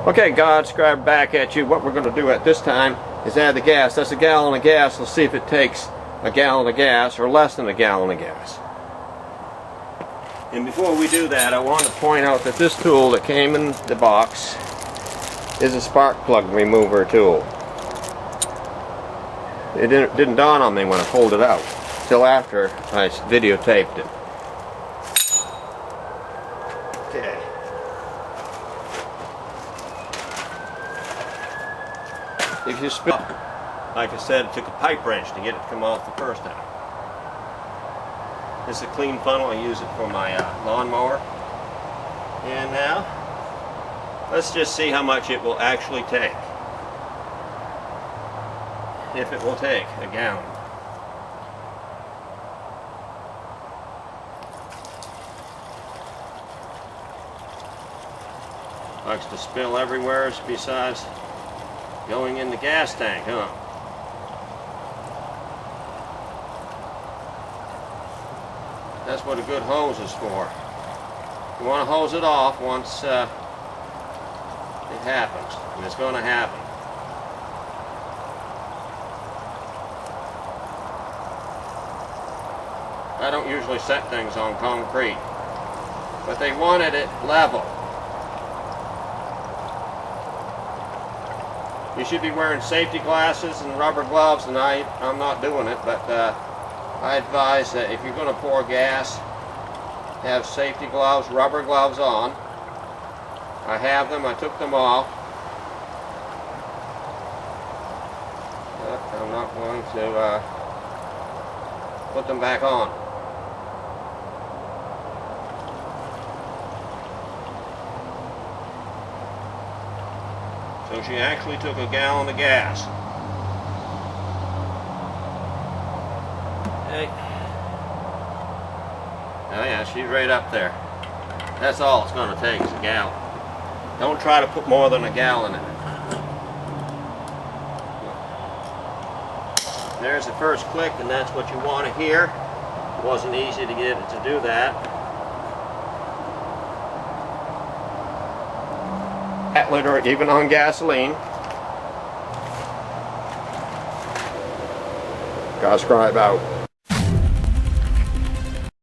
Okay, God, scribe back at you. What we're going to do at this time is add the gas. That's a gallon of gas. Let's see if it takes a gallon of gas or less than a gallon of gas. And before we do that, I want to point out that this tool that came in the box is a spark plug remover tool. It didn't dawn on me when I pulled it out till after I videotaped it. Okay. If you spill, like I said, it took a pipe wrench to get it to come off the first time. This is a clean funnel. I use it for my lawnmower. And now, let's just see how much it will actually take. If it will take a gallon. Likes to spill everywhere besides going in the gas tank, huh? That's what a good hose is for. You want to hose it off once it happens, and it's going to happen. I don't usually set things on concrete, but they wanted it level. You should be wearing safety glasses and rubber gloves, and I'm not doing it, but I advise that if you're going to pour gas, have safety gloves, rubber gloves on. I have them, I took them off. But I'm not going to put them back on. So she actually took a gallon of gas. Hey. Oh yeah, she's right up there. That's all it's going to take is a gallon. Don't try to put more than a gallon in it. There's the first click, and that's what you want to hear. It wasn't easy to get it to do that. That liter, even on gasoline. Gotta scribe out.